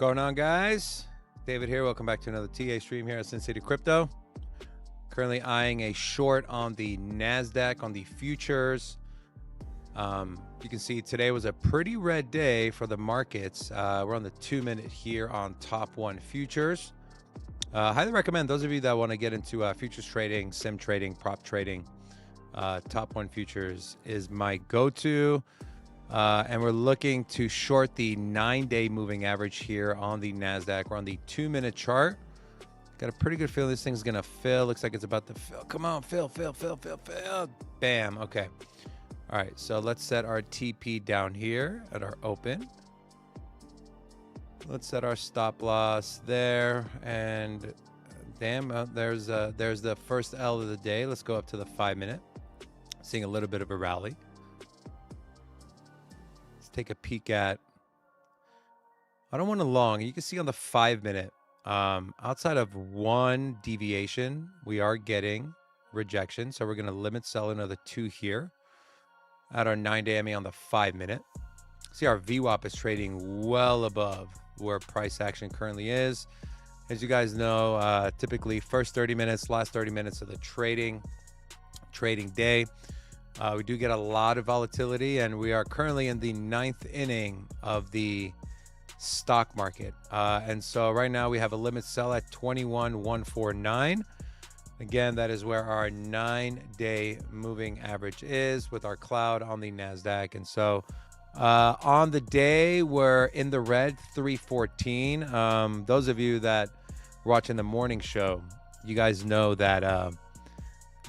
Going on, guys? David here. Welcome back to another TA stream here at Sin City Crypto. Currently eyeing a short on the NASDAQ on the futures. You can see today was a pretty red day for the markets. We're on the 2-minute here on Top 1 futures. Highly recommend those of you that want to get into futures trading, sim trading, prop trading. Top 1 futures is my go-to. And we're looking to short the 9-day moving average here on the NASDAQ. We're on the 2-minute chart. Got a pretty good feeling this thing's going to fill. Looks like it's about to fill. Come on, fill. Bam. Okay. All right. So let's set our TP down here at our open. Let's set our stop loss there. And damn, there's the first L of the day. Let's go up to the 5-minute. Seeing a little bit of a rally. Take a peek at, I don't want a long. You can see on the 5-minute, outside of one deviation, we are getting rejection. So we're going to limit sell another 2 here at our 9-day MA on the 5-minute. See, our VWAP is trading well above where price action currently is. As you guys know, typically first 30 minutes, last 30 minutes of the trading day. We do get a lot of volatility, and we are currently in the 9th inning of the stock market. And so right now we have a limit sell at 21,149. Again, that is where our 9-day moving average is with our cloud on the NASDAQ. And so on the day, we're in the red, 314. Those of you that were watching the morning show, you guys know that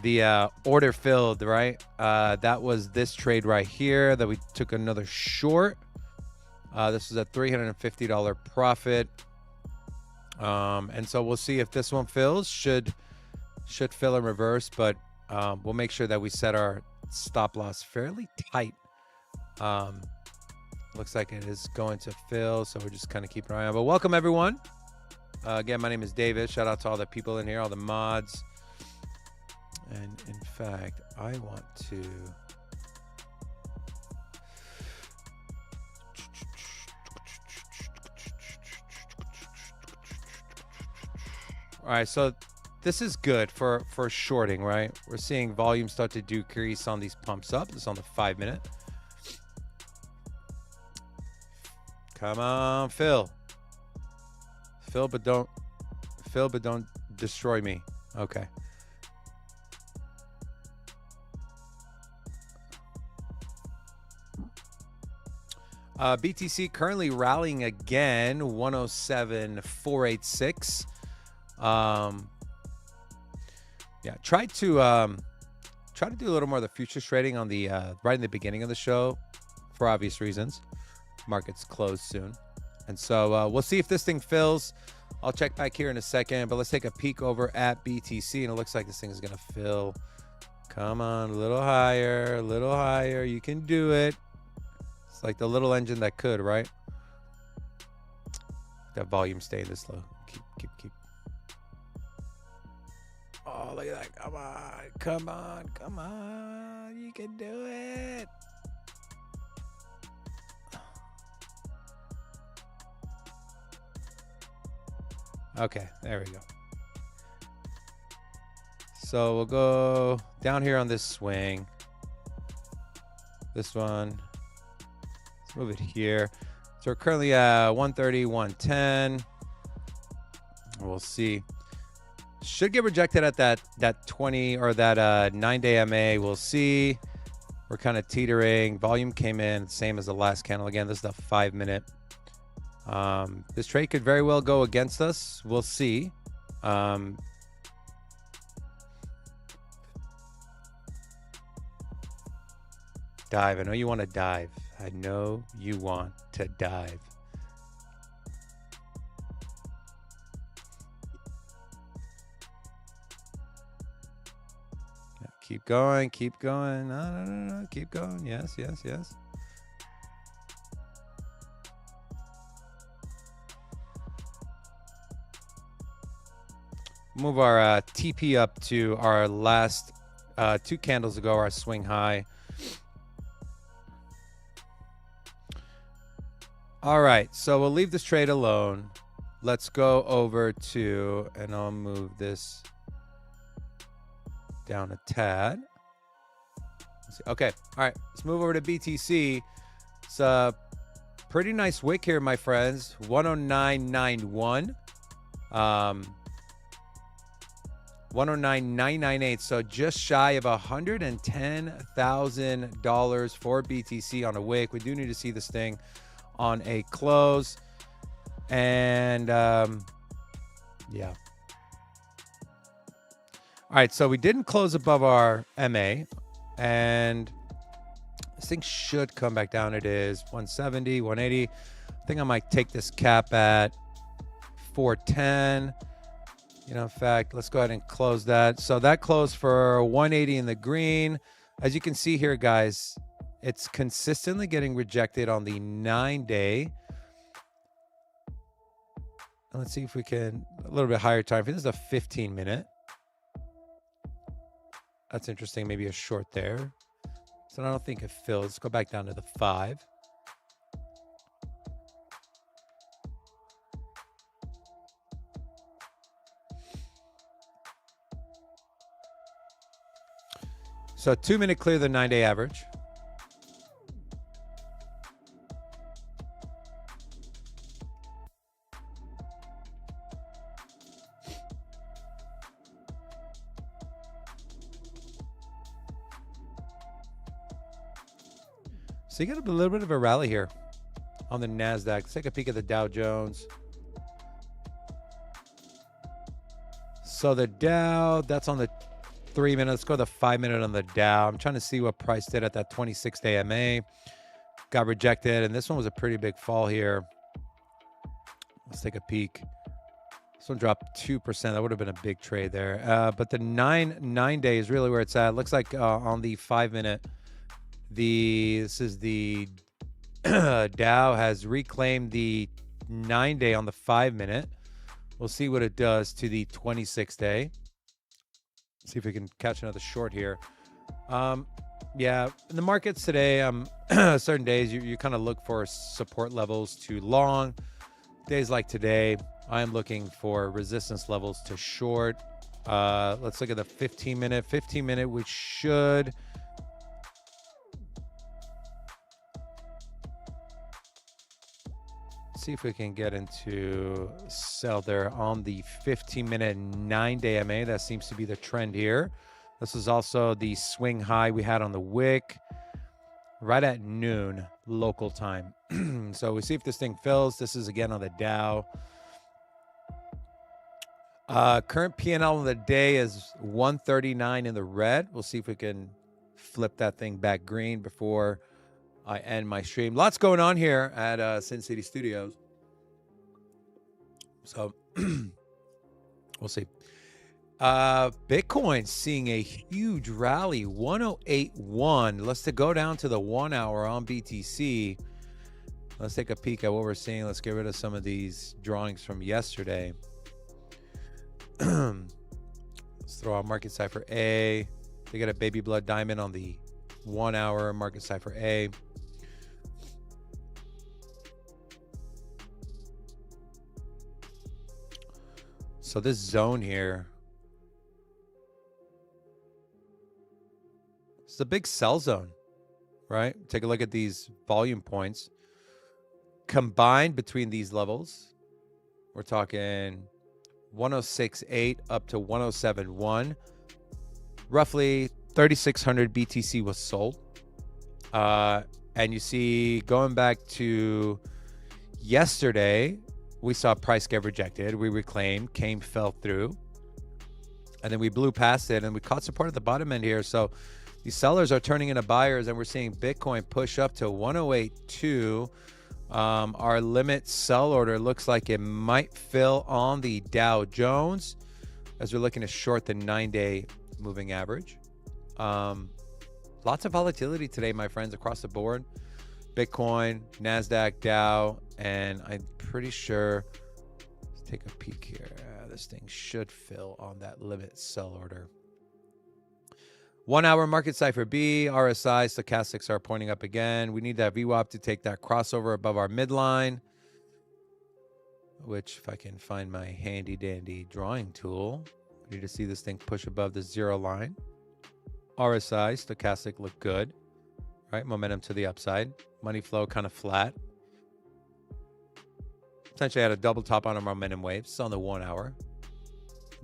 the order filled, right? That was this trade right here that we took another short. This was a $350 profit. And so we'll see if this one fills. Should fill in reverse, but we'll make sure that we set our stop loss fairly tight. Looks like it is going to fill, so we're just kind of keeping an eye on. But welcome, everyone. Again, my name is David. Shout out to all the people in here, all the mods. And in fact, I want to all right, so this is good for shorting, right? We're seeing volume start to decrease on these pumps up. This is on the 5-minute. Come on, fill, but don't destroy me. Okay. BTC currently rallying again, 107,486. Yeah, try to do a little more of the futures trading on the right in the beginning of the show, for obvious reasons. Markets close soon, and so we'll see if this thing fills. I'll check back here in a second, but let's take a peek over at BTC, and it looks like this thing is gonna fill. Come on, a little higher. You can do it. It's like the little engine that could, right? That volume stay this low. Keep. Oh, look at that. Come on. You can do it. Okay, there we go. So we'll go down here on this swing. This one. Let's move it here. So we're currently at 130, 110. We'll see. Should get rejected at that 20 or that 9-day MA. We'll see. We're kind of teetering. Volume came in same as the last candle. Again, this is the 5-minute. This trade could very well go against us. We'll see. Dive. I know you want to dive. I know you want to dive. Yeah, keep going. No. Keep going. Yes. Move our TP up to our last 2 candles ago, our swing high. All right, so we'll leave this trade alone. Let's go over to, and I'll move this down a tad. Okay, all right, let's move over to BTC. It's a pretty nice wick here, my friends. 109.91. 109.998. So just shy of $110,000 for BTC on a wick. We do need to see this thing on a close. And yeah. All right, so we didn't close above our MA. And this thing should come back down. It is 170, 180. I think I might take this cap at 410. You know, in fact, let's go ahead and close that. So that closed for 180 in the green. As you can see here, guys, it's consistently getting rejected on the 9-day. Let's see if we can, a little bit higher time frame. This is a 15-minute. That's interesting. Maybe a short there. So I don't think it fills. Let's go back down to the 5. So 2-minute clear the 9-day average. So you get a little bit of a rally here on the NASDAQ. Let's take a peek at the Dow Jones. So the Dow, that's on the 3-minute. Let's go to the 5-minute on the Dow. I'm trying to see what price did at that 26-day MA. Got rejected, and this one was a pretty big fall here. Let's take a peek. This one dropped 2%. That would have been a big trade there. But the 9-day is really where it's at. Looks like on the 5-minute, this is the Dow has reclaimed the 9-day on the 5-minute. We'll see what it does to the 26-day. See if we can catch another short here. Yeah, in the markets today, certain days you kind of look for support levels to long. Days like today, I'm looking for resistance levels to short. Let's look at the 15-minute. 15-minute, which should... see if we can get into sell there on the 15-minute 9-day MA. That seems to be the trend here. This is also the swing high we had on the wick right at noon local time. So we see if this thing fills. This is again on the Dow. Current P&L of the day is 139 in the red. We'll see if we can flip that thing back green before I end my stream. Lots going on here at Sin City Studios. So we'll see. Bitcoin seeing a huge rally, 108.1. Let's go down to the 1 hour on BTC. Let's take a peek at what we're seeing. Let's get rid of some of these drawings from yesterday. Let's throw out market cipher A. They got a baby blood diamond on the 1 hour market cipher A. So this zone here, it's a big sell zone, right? Take a look at these volume points. Combined between these levels, we're talking 106.8 up to 107.1. Roughly 3,600 BTC was sold. And you see, going back to yesterday, we saw price get rejected. We reclaimed, fell through. And then we blew past it and we caught support at the bottom end here. So these sellers are turning into buyers and we're seeing Bitcoin push up to 108.2. Our limit sell order looks like it might fill on the Dow Jones as we're looking to short the 9-day moving average. Lots of volatility today, my friends, across the board. Bitcoin, NASDAQ, Dow, and I'm pretty sure, let's take a peek here. This thing should fill on that limit sell order. 1 hour market cipher B, RSI, stochastics are pointing up again. We need that VWAP to take that crossover above our midline, which if I can find my handy dandy drawing tool, we need to see this thing push above the 0 line. RSI, stochastic look good, right? Momentum to the upside. Money flow kind of flat. Essentially had a double top on a momentum wave. It's on the 1 hour.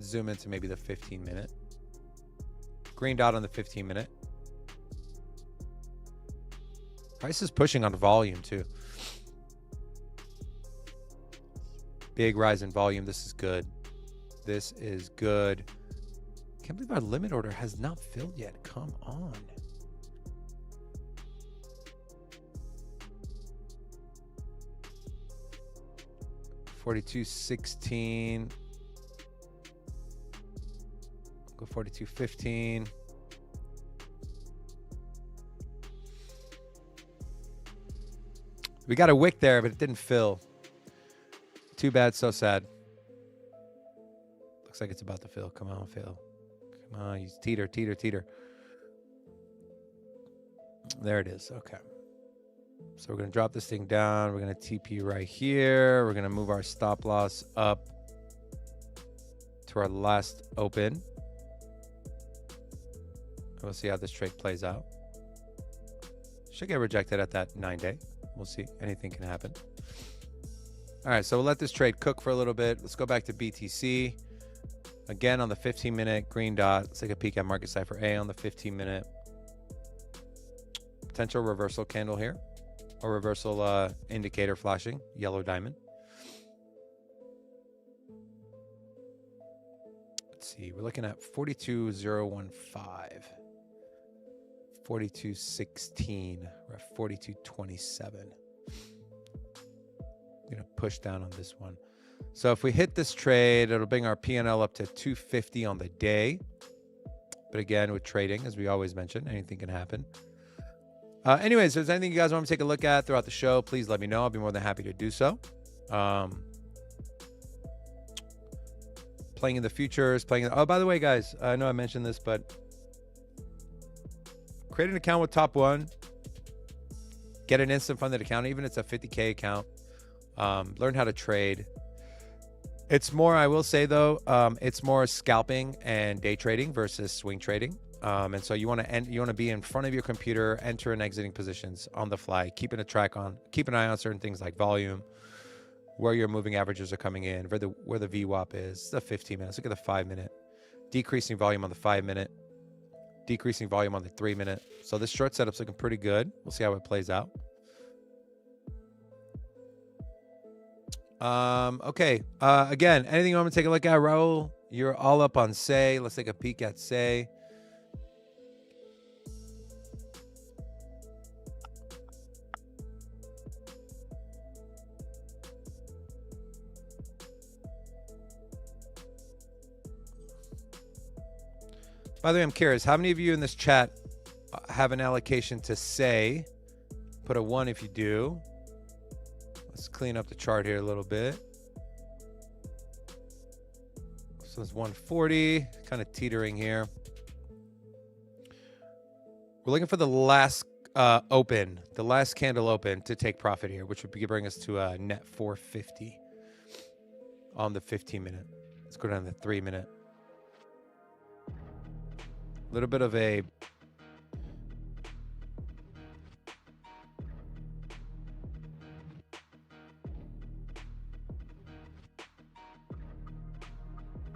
Zoom into maybe the 15 minute. Green dot on the 15 minute. Price is pushing on volume too. Big rise in volume. This is good. This is good. Can't believe our limit order has not filled yet. Come on. $42.16. Go $42.15. We got a wick there, but it didn't fill. Too bad, so sad. Looks like it's about to fill. Come on, fill. Come on, use teeter, teeter, teeter. There it is. Okay. So we're going to drop this thing down. We're going to TP right here. We're going to move our stop loss up to our last open. We'll see how this trade plays out. Should get rejected at that 9-day. We'll see. Anything can happen. All right, so we'll let this trade cook for a little bit. Let's go back to BTC. Again, on the 15-minute green dot. Let's take a peek at market cipher A on the 15-minute. Potential reversal candle here. Or reversal indicator flashing. Yellow diamond. Let's see. We're looking at 42.015. 42.16. We're at 42.27. I'm going to push down on this one. So if we hit this trade, it'll bring our P&L up to 250 on the day. But again, with trading, as we always mention, anything can happen. Anyways, if there's anything you guys want me to take a look at throughout the show, please let me know. I'll be more than happy to do so. Playing in the futures, oh, by the way, guys, I know I mentioned this, but create an account with Top One. Get an instant funded account, even if it's a 50K account. Learn how to trade. It's more, I will say though, it's more scalping and day trading versus swing trading. And so you want to be in front of your computer, enter and exiting positions on the fly, keeping a track on, keep an eye on certain things like volume, where your moving averages are coming in, where the VWAP is, the 15 minutes. Look at the 5-minute, decreasing volume on the 5-minute, decreasing volume on the 3-minute. So this short setup's looking pretty good. We'll see how it plays out. Okay. Again, anything you want me to take a look at, Raul? You're all up on Say. Let's take a peek at Say. By the way, I'm curious, how many of you in this chat have an allocation to Say? Put a 1 if you do. Let's clean up the chart here a little bit. So it's 140, kind of teetering here. We're looking for the last open, the last candle open to take profit here, which would bring us to a net 450 on the 15-minute. Let's go down to the 3-minute. A little bit of a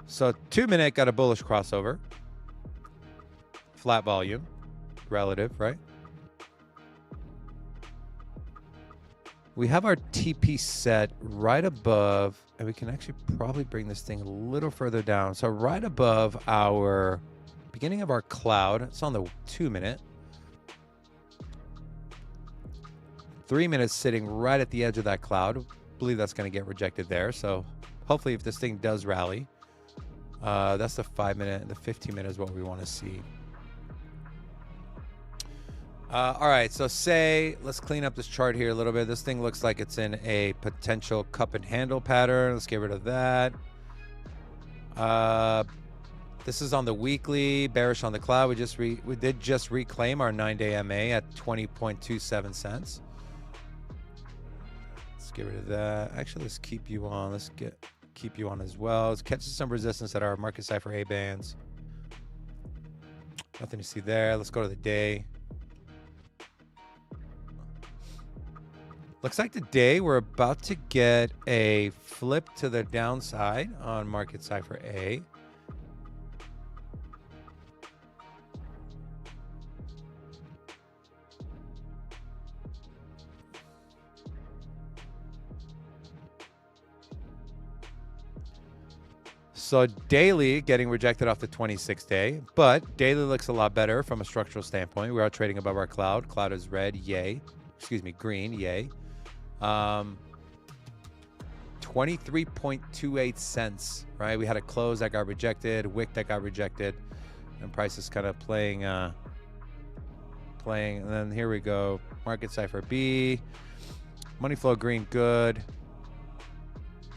so 2-minute got a bullish crossover. Flat volume, relative, right? We have our TP set right above, and we can actually probably bring this thing a little further down. So right above our beginning of our cloud, it's on the 2-minute. 3 minutes sitting right at the edge of that cloud. I believe that's going to get rejected there. So hopefully if this thing does rally, that's the 5-minute, and the 15-minute is what we want to see. All right, so Say, let's clean up this chart here a little bit. This thing looks like it's in a potential cup and handle pattern. Let's get rid of that. This is on the weekly, bearish on the cloud. We did just reclaim our 9-day MA at 20.27 cents. Let's get rid of that. Actually, let's keep you on. Let's keep you on as well. Let's catch some resistance at our market cipher A bands. Nothing to see there. Let's go to the day. Looks like the day we're about to get a flip to the downside on market cipher A. So daily getting rejected off the 26th day, but daily looks a lot better from a structural standpoint. We are trading above our cloud. Cloud is red, yay. Excuse me, green, yay. 23.28 cents, right? We had a close that got rejected, wick that got rejected, and price is kind of playing, and then here we go. Market cipher B, money flow green, good.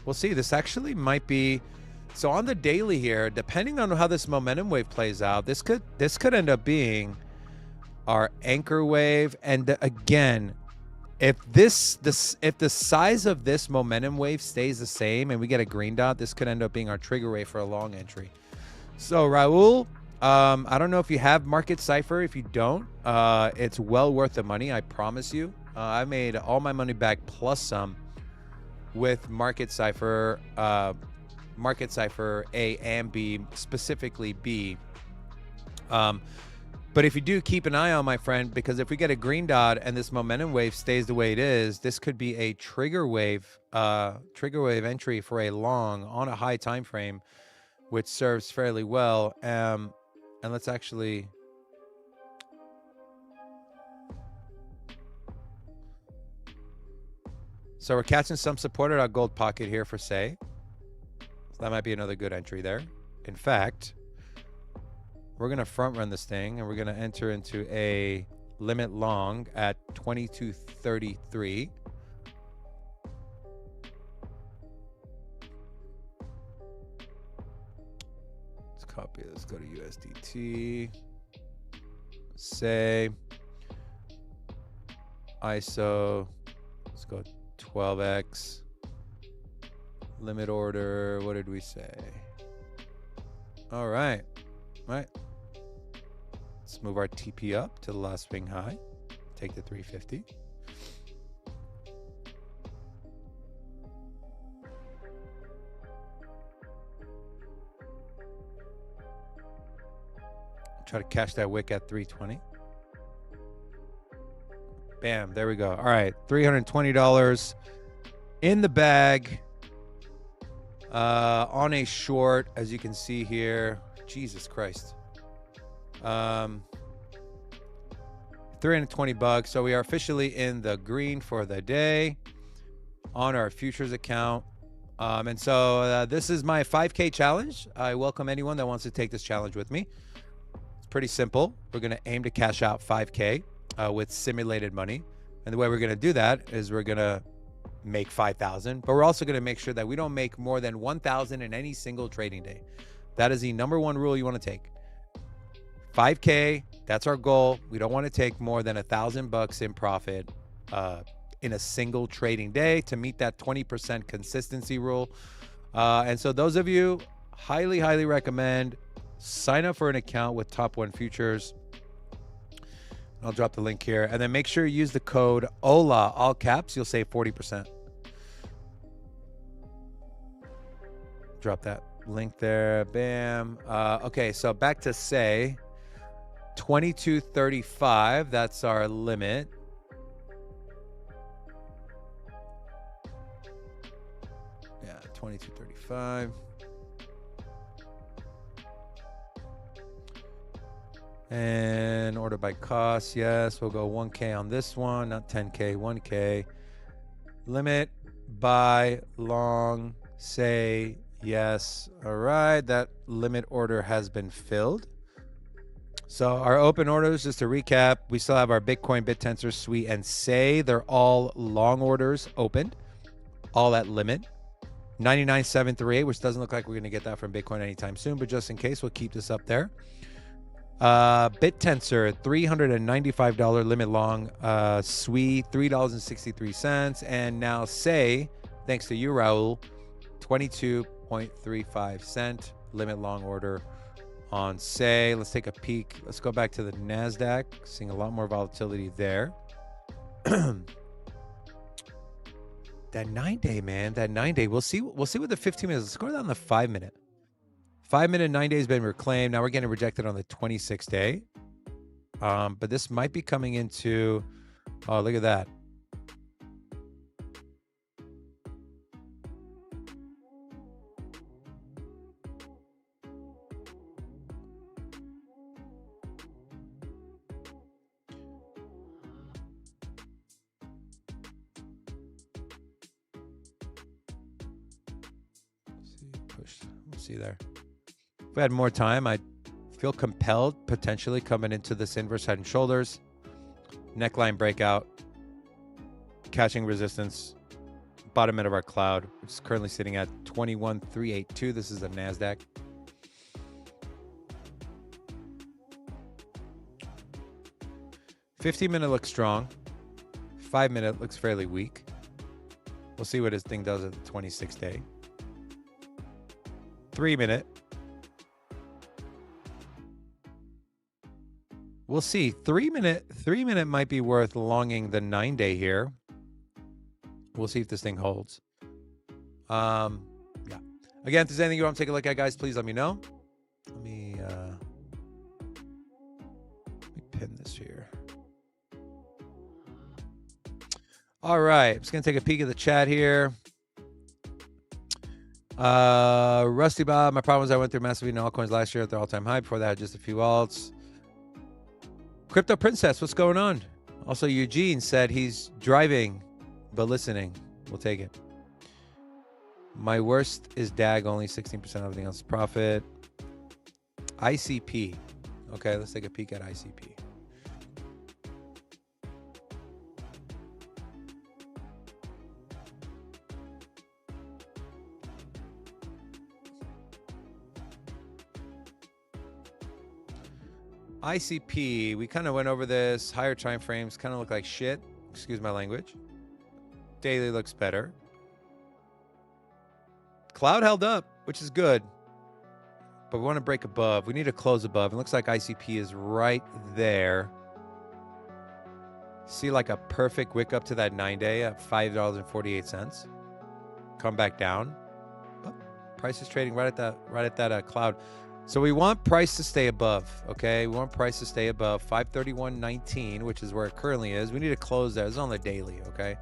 We'll see. This actually might be. So on the daily here, depending on how this momentum wave plays out, this could end up being our anchor wave. And again, if the size of this momentum wave stays the same and we get a green dot, this could end up being our trigger wave for a long entry. So Raul, I don't know if you have market cipher. If you don't, it's well worth the money. I promise you. I made all my money back plus some with market cipher. Market cipher A and B, specifically B. But if you do, keep an eye on, my friend, because if we get a green dot and this momentum wave stays the way it is, this could be a trigger wave entry for a long on a high time frame, which serves fairly well. And let's actually. So we're catching some support at our gold pocket here for say. So that might be another good entry there. In fact, we're going to front run this thing and we're going to enter into a limit long at 22.33. Let's copy it. Let's go to USDT. Say ISO. Let's go 12x. Limit order, what did we say? All right. Let's move our TP up to the last swing high. Take the 350. Try to catch that wick at 320. Bam, there we go. All right, $320 in the bag. On a short, as you can see here, Jesus Christ, $320. So we are officially in the green for the day on our futures account. And so this is my 5K challenge. I welcome anyone that wants to take this challenge with me. It's pretty simple. We're going to aim to cash out 5K with simulated money. And the way we're going to do that is we're going to make 5,000, but we're also going to make sure that we don't make more than 1,000 in any single trading day. That is the number one rule you want to take. 5K, that's our goal. We don't want to take more than $1,000 in profit in a single trading day to meet that 20% consistency rule. And so those of you, highly recommend sign up for an account with Top One Futures. I'll drop the link here. And then make sure you use the code OLA, all caps. You'll save 40%. Drop that link there. Bam. Okay, so back to say 22.35. That's our limit. Yeah, 22.35. And order by cost, yes, we'll go 1K on this one, not 10K, 1K. Limit, buy, long, say, yes. All right, that limit order has been filled. So our open orders, just to recap, we still have our Bitcoin, BitTensor, Sweet, and Say. They're all long orders opened, all at limit. 99,738, which doesn't look like we're going to get that from Bitcoin anytime soon, but just in case, we'll keep this up there. BitTensor, $395 limit long, SWE, $3.63, and now Say, thanks to you, Raul, 22.35 cent limit long order on Say. Let's take a peek. Let's go back to the NASDAQ, seeing a lot more volatility there. That 9-day, man, that 9-day. We'll see what the 15 minutes. Let's go down the 5-minute. 5-minute, 9 days been reclaimed. Now we're getting rejected on the 26th day. But this might be coming into, oh, look at that. We'll see there. If we had more time, I'd feel compelled potentially coming into this inverse head and shoulders, neckline breakout, catching resistance, bottom end of our cloud, which is currently sitting at 21,382. This is the NASDAQ. $15-minute looks strong. 5-minute looks fairly weak. We'll see what this thing does at the 26th day. 3-minute. We'll see. 3-minute might be worth longing the 9-day here. We'll see if this thing holds. Yeah. Again, if there's anything you want to take a look at, guys, please let me know. Let me pin this here. All right. I'm just going to take a peek at the chat here. Rusty Bob, my problem is I went through massive in altcoins last year at their all-time high. Before that, I had just a few alts. Crypto Princess, what's going on? Also, Eugene said he's driving, but listening. We'll take it. My worst is DAG, only 16% of everything else is profit. ICP. Okay, let's take a peek at ICP. ICP, we kind of went over this. Higher time frames kind of look like shit. Excuse my language. Daily looks better. Cloud held up, which is good. But we want to break above. We need to close above. It looks like ICP is right there. See like a perfect wick up to that 9-day at $5.48. Come back down. Oh, price is trading right at that cloud. So we want price to stay above, okay? We want price to stay above 531.19, which is where it currently is. We need to close there. It's on the daily, okay?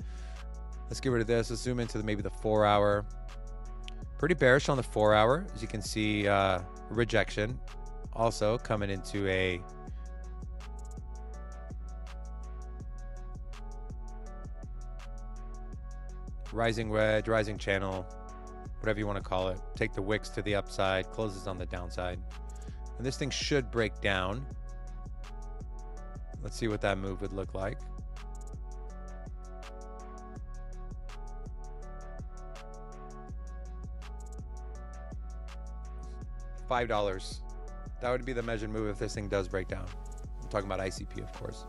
Let's get rid of this. Let's zoom into maybe the 4-hour. Pretty bearish on the 4-hour. As you can see, rejection. Also coming into a rising wedge, rising channel, whatever you want to call it. Take the wicks to the upside, closes on the downside. And this thing should break down. Let's see what that move would look like. $5. That would be the measured move if this thing does break down. I'm talking about ICP, of course.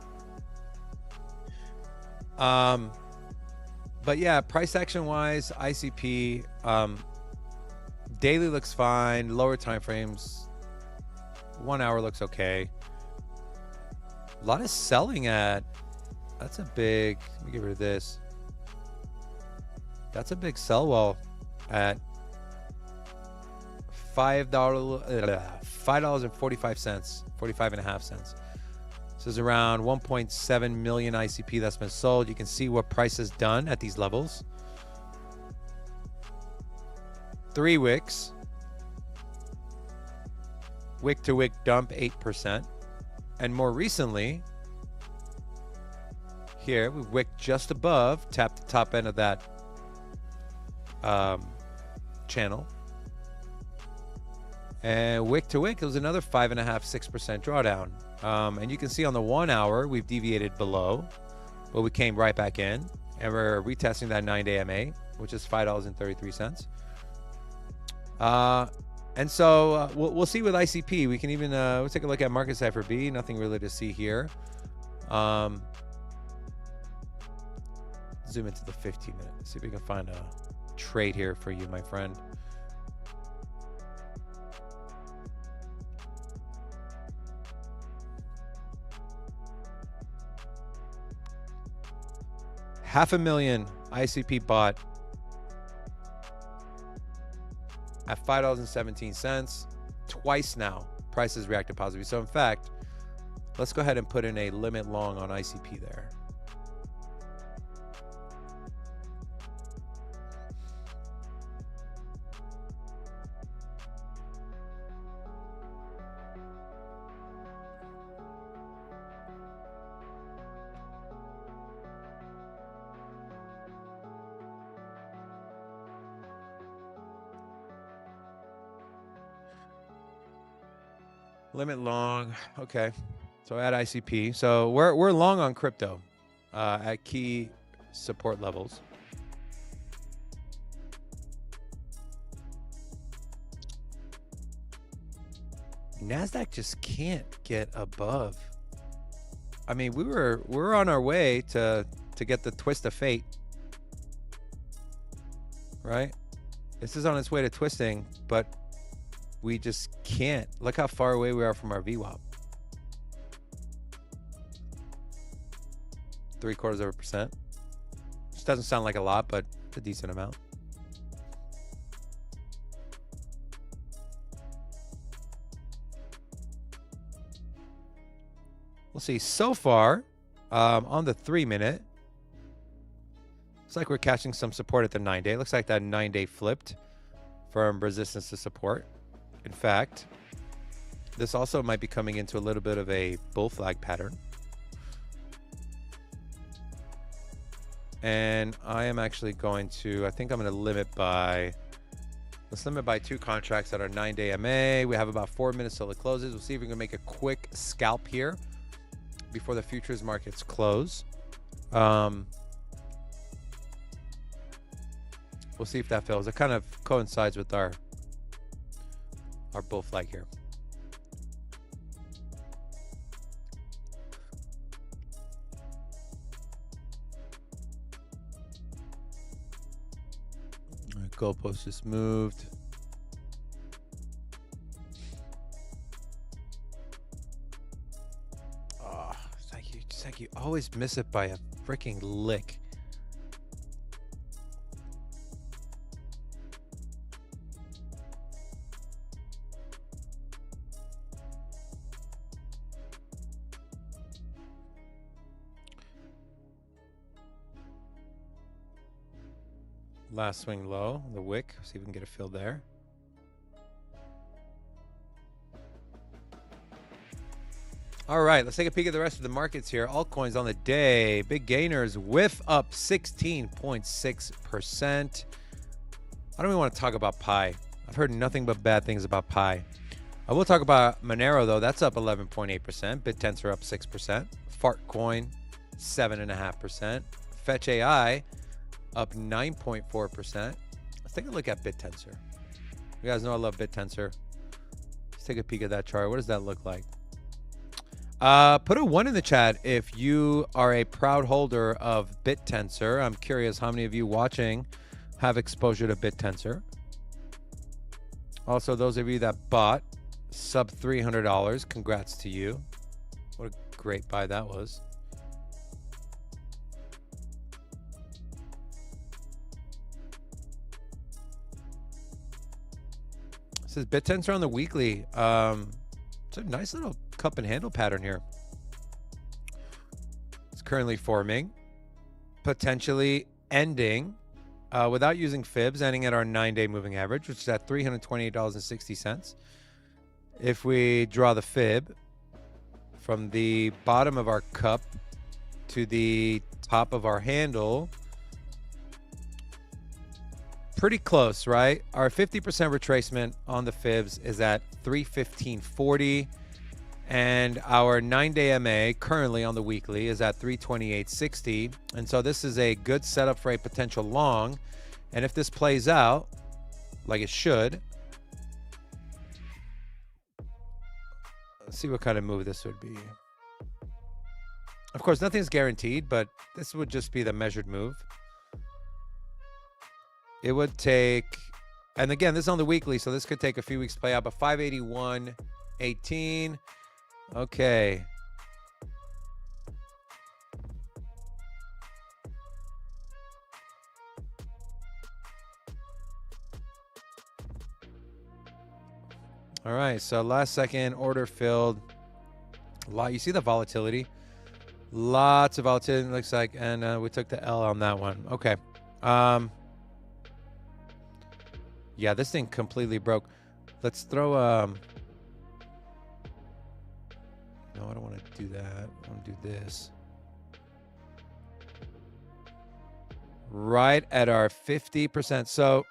But yeah, price action wise, ICP, daily looks fine. Lower time frames, 1 hour looks okay. A lot of selling at, that's a big, let me get rid of this. That's a big sell wall at $5.45, 45.5 cents. This is around 1.7 million ICP that's been sold. You can see what price has done at these levels. 3 wicks. Wick to wick dump 8%. And more recently, here we wicked just above, tapped the top end of that channel. And wick to wick, it was another 5.5, 6% drawdown. And you can see on the 1 hour, we've deviated below, but we came right back in, and we're retesting that 9-day MA, which is $5.33. And so we'll see with ICP. We can even we'll take a look at market cipher B. Nothing really to see here. Zoom into the 15-minute. See if we can find a trade here for you, my friend. $500,000 ICP bought at $5.17. Twice now, prices reacted positively. So in fact, let's go ahead and put in a limit long on ICP there. Limit long. Okay. So add ICP. So we're long on crypto at key support levels. NASDAQ just can't get above. I mean, we're on our way to get the twist of fate. Right? This is on its way to twisting, but we just can't. Look how far away we are from our VWAP. 0.75%. Which doesn't sound like a lot, but it's a decent amount. We'll see. So far, on the 3-minute, looks like we're catching some support at the 9-day. Looks like that 9-day flipped from resistance to support. In fact, this also might be coming into a little bit of a bull flag pattern. And I am actually going to, I think I'm going to limit by, let's limit by 2 contracts that are 9-day MA. We have about 4 minutes till it closes. We'll see if we can make a quick scalp here before the futures markets close. We'll see if that fails. It kind of coincides with our bull flag here. All right, goalpost just moved. Oh, it's like you always miss it by a freaking lick. Last swing low, the wick. See if we can get a fill there. All right, let's take a peek at the rest of the markets here. Altcoins on the day. Big gainers. Whiff up 16.6%. I don't even want to talk about Pi. I've heard nothing but bad things about Pi. I will talk about Monero, though. That's up 11.8%. BitTensor up 6%. Fartcoin, 7.5%. Fetch AI, up 9.4%. Let's take a look at BitTensor. You guys know I love BitTensor. Let's take a peek at that chart. What does that look like? Put a 1 in the chat if you are a proud holder of BitTensor. I'm curious how many of you watching have exposure to BitTensor. Also, those of you that bought sub $300, congrats to you. What a great buy that was. This is BitTensor on the weekly. It's a nice little cup and handle pattern here. It's currently forming, potentially ending without using fibs, ending at our 9-day moving average, which is at $328.60. If we draw the fib from the bottom of our cup to the top of our handle, pretty close, right? Our 50% retracement on the fibs is at 315.40, and our 9-day MA currently on the weekly is at 328.60. And so this is a good setup for a potential long. And if this plays out like it should, Let's see what kind of move this would be. Of course, nothing's guaranteed, but this would just be the measured move. It would take, and again, this is on the weekly, so this could take a few weeks to play out, but 581.18. Okay. All right, so last second order filled. You see the volatility? Lots of volatility, it looks like, and we took the L on that one. Okay. Yeah, this thing completely broke. Let's throw no, I don't want to do that. I want to do this. Right at our 50%. So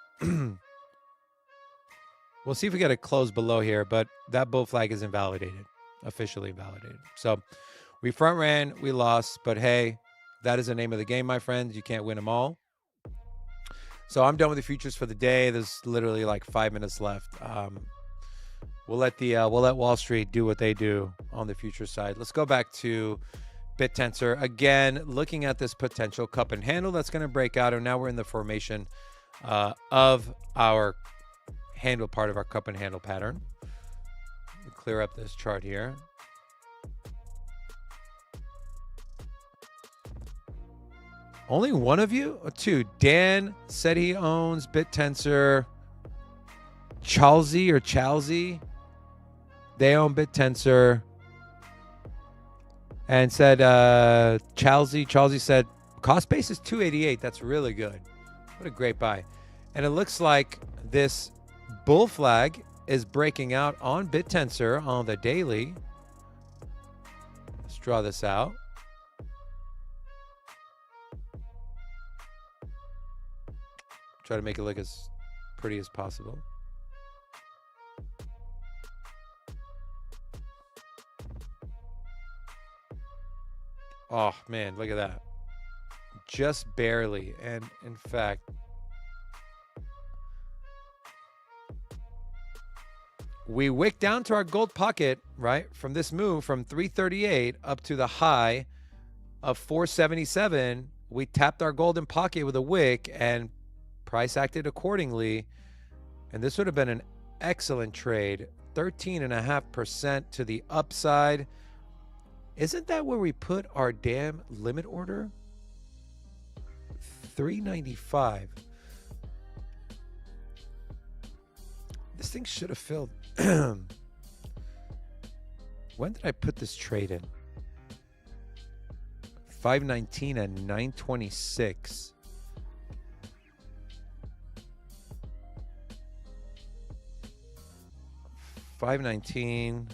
we'll see if we get a close below here, but that bull flag is invalidated, officially invalidated. So we front ran, we lost, but hey, that is the name of the game, my friends. You can't win them all. So I'm done with the futures for the day. There's literally like 5 minutes left. We'll let Wall Street do what they do on the future side. Let's go back to BitTensor again, looking at this potential cup and handle that's going to break out, and now we're in the formation of our handle part of our cup and handle pattern. Clear up this chart here. Only one of you? Or two. Dan said he owns BitTensor. Chalsey. They own BitTensor. And said Chalsey said cost base is 288. That's really good. What a great buy. And it looks like this bull flag is breaking out on BitTensor on the daily. Let's draw this out. Try to make it look as pretty as possible. Oh, man, look at that. Just barely. And in fact, we wicked down to our gold pocket, right? From this move from 338 up to the high of 477. We tapped our golden pocket with a wick and price acted accordingly. And this would have been an excellent trade. 13.5% to the upside. Isn't that where we put our damn limit order? 395. This thing should have filled. When did I put this trade in? 519 and 926. $519.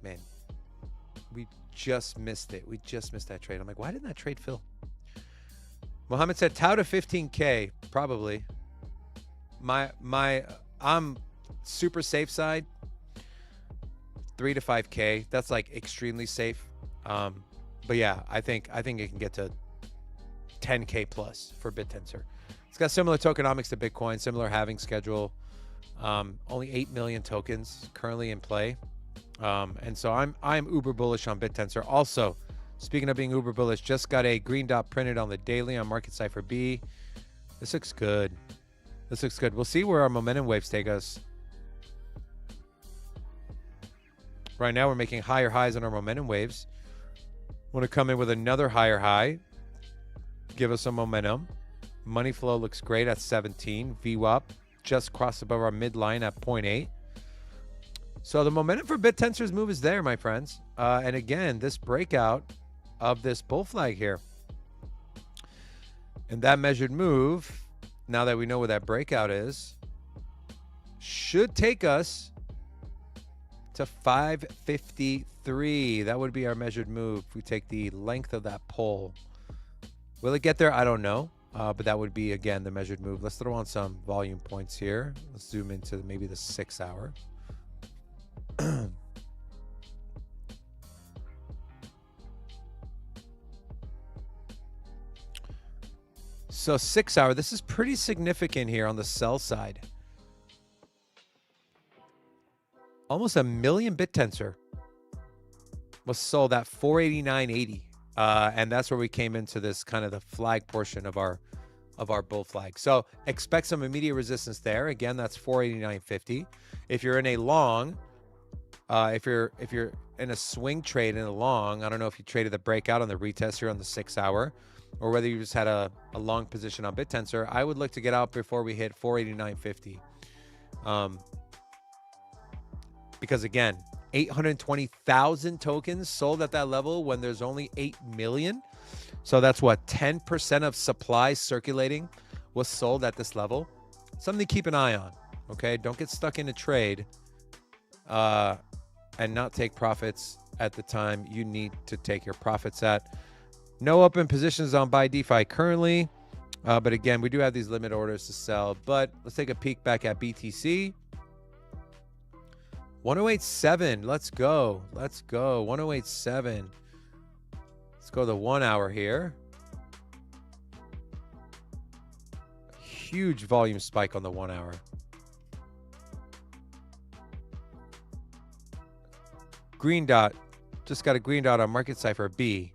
Man, we just missed it. We just missed that trade. I'm like, why didn't that trade fill? Mohammed said, "Tau to 15K, probably." I'm super safe side. 3 to 5K. That's like extremely safe. But yeah, I think it can get to 10K plus for BitTensor. It's got similar tokenomics to Bitcoin, similar halving schedule. Only 8 million tokens currently in play. And so I'm uber bullish on BitTensor. Also, speaking of being uber bullish, just got a green dot printed on the daily on Market Cipher B. This looks good. This looks good. We'll see where our momentum waves take us. Right now, we're making higher highs on our momentum waves. Want to come in with another higher high. Give us some momentum. Money flow looks great at 17. VWAP just crossed above our midline at 0.8. So the momentum for BitTensor's move is there, my friends. And again, this breakout of this bull flag here. And that measured move, now that we know where that breakout is, should take us to 553. That would be our measured move if we take the length of that pole. Will it get there? I don't know. But that would be, again, the measured move. Let's throw on some volume points here. Let's zoom into maybe the 6 hour. So 6 hour, this is pretty significant here on the sell side. almost 1 million BitTensor was sold at 489.80. And that's where we came into this kind of the flag portion of our bull flag. So expect some immediate resistance there. Again, that's 489.50. If you're in a long, if you're in a swing trade in a long, I don't know if you traded the breakout on the retest here on the 6 hour, or whether you just had a long position on BitTensor, I would look to get out before we hit 489.50. Because again, 820,000 tokens sold at that level when there's only 8 million. So that's what, 10% of supply circulating was sold at this level. Something to keep an eye on, okay? Don't get stuck in a trade and not take profits at the time you need to take your profits at. No open positions on buy DeFi currently, but again, we do have these limit orders to sell. But let's take a peek back at BTC. 1087, let's go. Let's go, 1087. Let's go the 1 hour here. Huge volume spike on the 1 hour. Green dot, just got a green dot on market cipher B.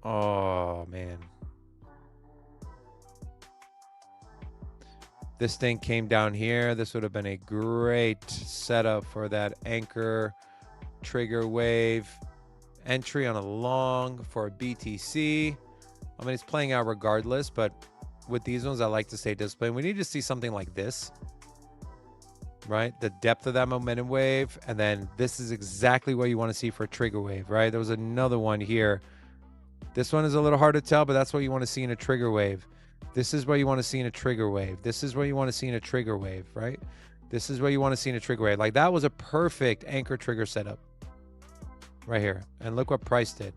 Oh, man. This thing came down here. This would have been a great setup for that anchor trigger wave entry on a long for a BTC. I mean, it's playing out regardless, but with these ones, I like to stay disciplined. We need to see something like this, right? The depth of that momentum wave. And then this is exactly what you want to see for a trigger wave, right? There was another one here. This one is a little hard to tell, but that's what you want to see in a trigger wave. This is what you want to see in a trigger wave. This is what you want to see in a trigger wave, right? This is what you want to see in a trigger wave. Like that was a perfect anchor trigger setup right here. And look what price did.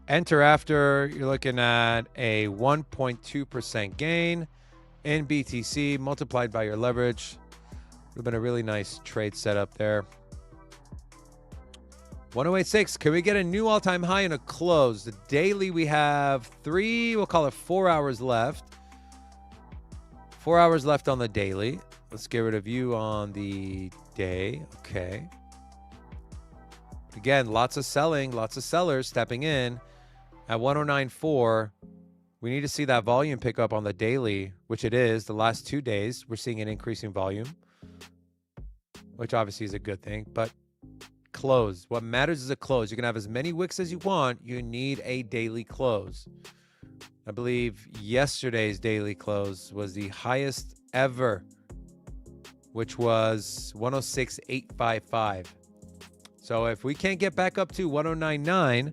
Enter after, you're looking at a 1.2% gain in BTC multiplied by your leverage. Would have been a really nice trade setup there. 1086, can we get a new all-time high and a close? The daily, we have we'll call it 4 hours left. 4 hours left on the daily. Let's give it a view on the day. Okay. Again, lots of selling, lots of sellers stepping in. At 109.4, we need to see that volume pick up on the daily, which it is. The last 2 days, we're seeing an increasing volume, which obviously is a good thing, but close. What matters is a close. You can have as many wicks as you want. You need a daily close. I believe yesterday's daily close was the highest ever, which was 106.855. So if we can't get back up to 109.9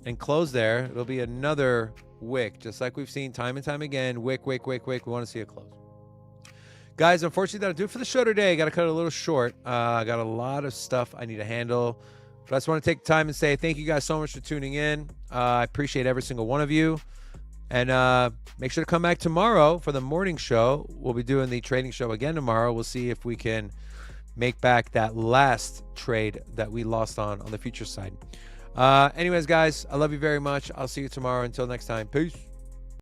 and close there, it'll be another wick, just like we've seen time and time again. Wick, wick, wick, wick. We want to see a close. Guys, unfortunately, that'll do it for the show today. I got to cut it a little short. I got a lot of stuff I need to handle. But I just want to take the time and say thank you guys so much for tuning in. I appreciate every single one of you. And make sure to come back tomorrow for the morning show. We'll be doing the trading show again tomorrow. We'll see if we can make back that last trade that we lost on the future side. Anyways, guys, I love you very much. I'll see you tomorrow. Until next time, peace.